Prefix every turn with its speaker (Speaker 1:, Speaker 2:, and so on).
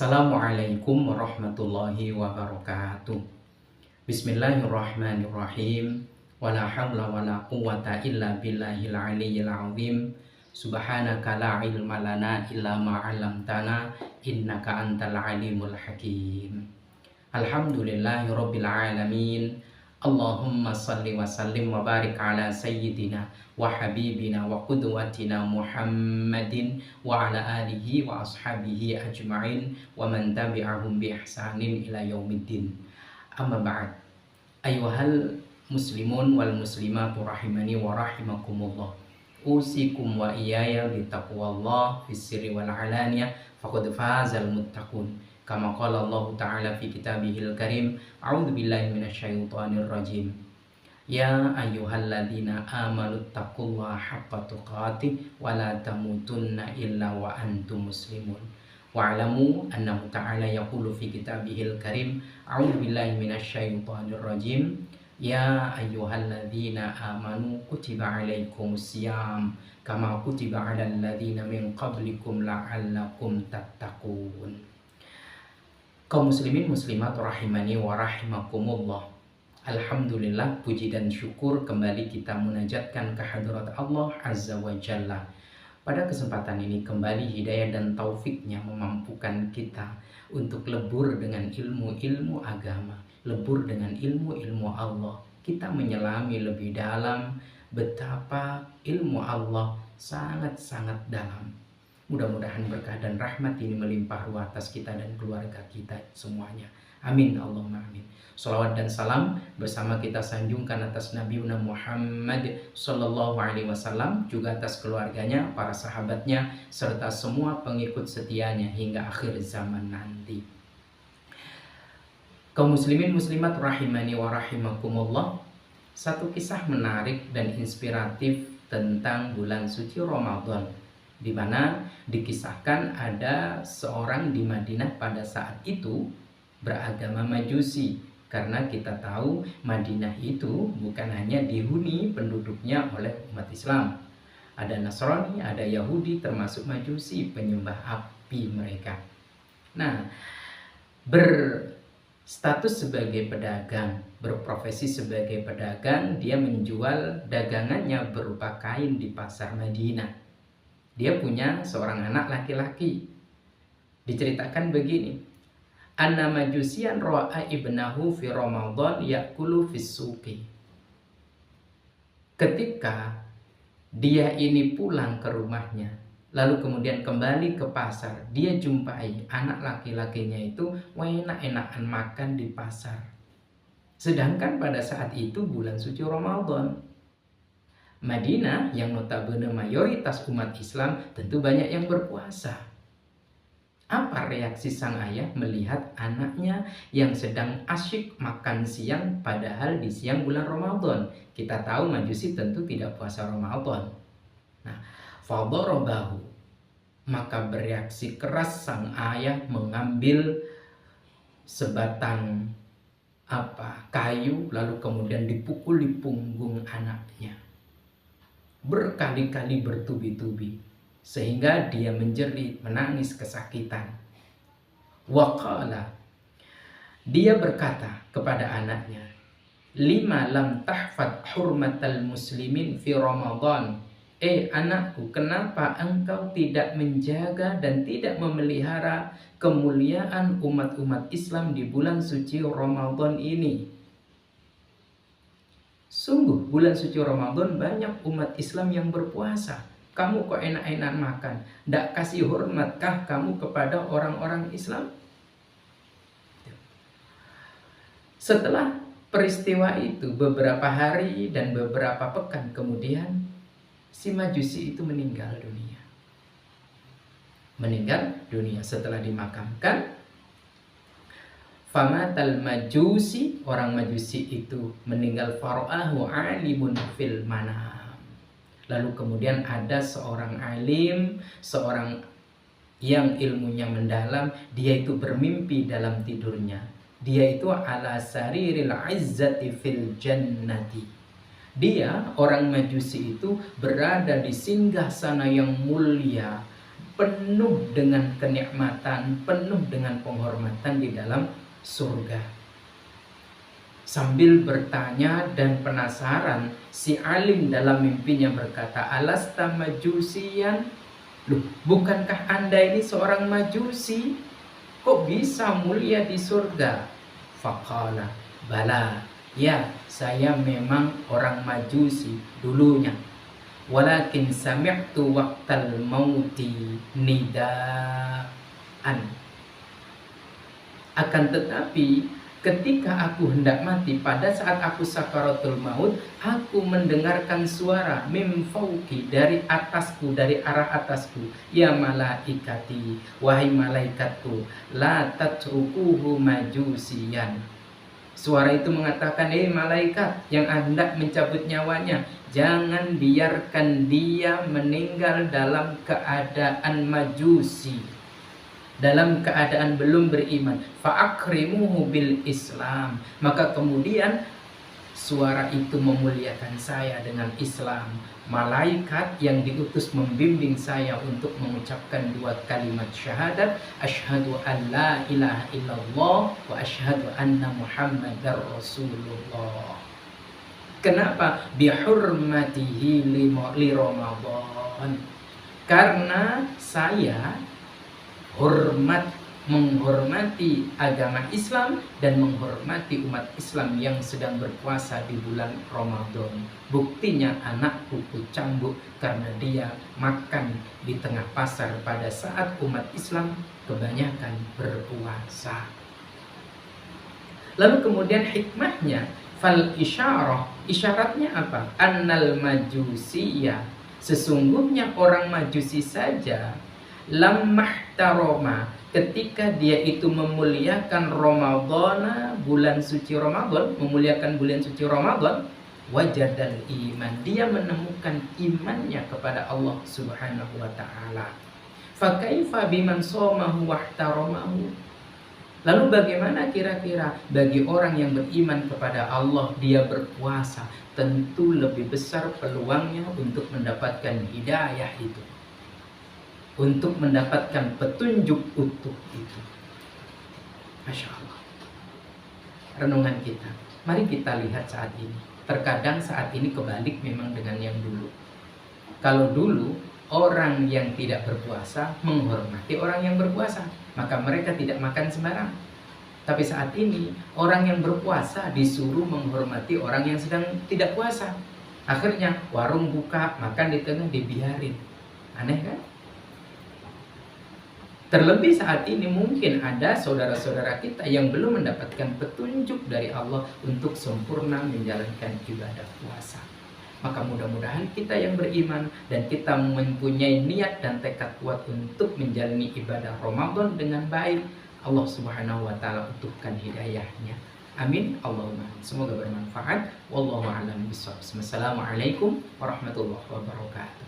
Speaker 1: Assalamualaikum warahmatullahi wabarakatuh. Bismillahirrahmanirrahim. Wala haula wala quwata illa billahil aliyyil azim. Subhanaka la ilma lana illa ma 'allamtana innaka antal alimul hakim. Alhamdulillahirabbil alamin. Allahumma salli wa sallim wa barik ala sayyidina wa habibina wa qudwatina Muhammadin wa ala alihi wa ashabihi ajma'in wa man tabi'ahum bi ihsanin ila yaumiddin. Amma ba'd. Ayyuhal muslimun wal muslimatu rahimani wa rahimakumullah. Usikum wa iyaya bi taqwallah fis sirri wal alaniyah faqad fazal muttaqun. Kama qala Allah Ta'ala fi kitabihil karim. A'udzu billahi minasyaitonir rajim. Ya ayyuhalladzina amanu taqullaha haqqa tuqatih wa la tamutunna illa wa antum muslimun. Wa'lamu annahu ta'ala yaqulu fi kitabihil karim. A'udzu billahi minasyaitonir rajim. Ya ayyuhalladzina amanu kutiba alaikumus syiyam kama kutiba 'alal ladzina min qablikum la'allakum tattaqun. Kaum muslimin muslimat rahimani wa rahimakumullah. Alhamdulillah, puji dan syukur kembali kita munajatkan ke hadirat Allah Azza wa Jalla. Pada kesempatan ini kembali hidayah dan taufiknya memampukan kita untuk lebur dengan ilmu-ilmu agama, lebur dengan ilmu-ilmu Allah. Kita menyelami lebih dalam betapa ilmu Allah sangat-sangat dalam. Mudah-mudahan berkah dan rahmat ini melimpah ruah atas kita dan keluarga kita semuanya. Amin Allahumma amin. Salawat dan salam bersama kita sanjungkan atas Nabi Muhammad sallallahu alaihi wasallam, juga atas keluarganya, para sahabatnya, serta semua pengikut setianya hingga akhir zaman nanti. Kaum muslimin muslimat rahimani wa rahimakumullah. Satu kisah menarik dan inspiratif tentang bulan suci Ramadan, di mana dikisahkan ada seorang di Madinah pada saat itu beragama Majusi. Karena kita tahu Madinah itu bukan hanya dihuni penduduknya oleh umat Islam. Ada Nasrani, ada Yahudi, termasuk Majusi, penyembah api mereka. Nah, berstatus sebagai pedagang, berprofesi sebagai pedagang, dia menjual dagangannya berupa kain di pasar Madinah. Dia punya seorang anak laki-laki. Diceritakan begini. Anna majusian ra'a ibnahu fi Ramadan ya'kulu fis suqi. Ketika dia ini pulang ke rumahnya, lalu kemudian kembali ke pasar, dia jumpai anak laki-lakinya itu enak-enakan makan di pasar. Sedangkan pada saat itu bulan suci Ramadan. Madinah yang notabene mayoritas umat Islam tentu banyak yang berpuasa. Apa reaksi sang ayah melihat anaknya yang sedang asyik makan siang padahal di siang bulan Ramadan? Kita tahu Majusi tentu tidak puasa Ramadan. Nah, fadarabahu, maka bereaksi keras sang ayah mengambil sebatang kayu lalu kemudian dipukul di punggung anaknya. Berkali-kali bertubi-tubi sehingga dia menjerit, menangis kesakitan. Waqala, dia berkata kepada anaknya, lima lam tahfad hurmatal muslimin fi Ramadan. Anakku, kenapa engkau tidak menjaga dan tidak memelihara kemuliaan umat-umat Islam di bulan suci Ramadan ini? Sungguh bulan suci Ramadan banyak umat Islam yang berpuasa. Kamu kok enak-enak makan? Tidak kasih hormatkah kamu kepada orang-orang Islam? Setelah peristiwa itu beberapa hari dan beberapa pekan kemudian, si Majusi itu meninggal dunia. Meninggal dunia setelah dimakamkan. Famatal majusi, orang Majusi itu meninggal, fara'ahu alimun fil manam. Lalu kemudian ada seorang alim, seorang yang ilmunya mendalam, dia itu bermimpi dalam tidurnya. Dia itu ala sariril izzati fil jannati. Dia, orang Majusi itu berada di singgasana yang mulia, penuh dengan kenikmatan, penuh dengan penghormatan di dalam surga. Sambil bertanya dan penasaran, si alim dalam mimpinya berkata, "Alasta majusiyan?" Loh, bukankah Anda ini seorang majusi? Kok bisa mulia di surga? Faqala, bala, ya, saya memang orang majusi dulunya. Walakin sami'tu waqtal mauti nidaan. Akan tetapi ketika aku hendak mati, pada saat aku sakaratul maut, aku mendengarkan suara mim fauqi, dari atasku, dari arah atasku, ya malaikati, wahai malaikatku, la tatrukuhu majusiyan. Suara itu mengatakan, malaikat yang hendak mencabut nyawanya, jangan biarkan dia meninggal dalam keadaan majusi, dalam keadaan belum beriman. Fa'akrimuhu bil Islam. Maka kemudian suara itu memuliakan saya dengan Islam. Malaikat yang diutus membimbing saya untuk mengucapkan 2 kalimat syahadat, asyhadu an la ilaha illallah wa asyhadu anna muhammadar rasulullah. Kenapa? Bihurmatihi li Ramadan. Karena saya menghormati agama Islam dan menghormati umat Islam yang sedang berpuasa di bulan Ramadan. Buktinya anakku cambuk karena dia makan di tengah pasar pada saat umat Islam kebanyakan berpuasa. Lalu kemudian hikmahnya, fal isyarah, isyaratnya apa? Annal majusiyya, sesungguhnya orang majusi saja, lamahtaroma, ketika dia itu memuliakan Ramadan, bulan suci Ramadan, memuliakan bulan suci Ramadan, wajadal iman, dia menemukan imannya kepada Allah Subhanahu wa taala. Fa kaifa biman shamahu wahtaramahu? Lalu bagaimana kira-kira bagi orang yang beriman kepada Allah, dia berpuasa, tentu lebih besar peluangnya untuk mendapatkan hidayah itu, untuk mendapatkan petunjuk utuh itu. Masya Allah. Renungan kita, mari kita lihat saat ini. Terkadang saat ini kebalik memang dengan yang dulu. Kalau dulu orang yang tidak berpuasa menghormati orang yang berpuasa, maka mereka tidak makan sembarang. Tapi saat ini orang yang berpuasa disuruh menghormati orang yang sedang tidak puasa. Akhirnya warung buka, makan di tengah dibiarin. Aneh kan? Terlebih saat ini mungkin ada saudara-saudara kita yang belum mendapatkan petunjuk dari Allah untuk sempurna menjalankan ibadah puasa. Maka mudah-mudahan kita yang beriman dan kita mempunyai niat dan tekad kuat untuk menjalani ibadah Ramadan dengan baik, Allah Subhanahu wa taala utuhkan hidayahnya. Amin. Allahumma. Semoga bermanfaat. Wallahu a'lam bishawab. Wassalamualaikum warahmatullahi wabarakatuh.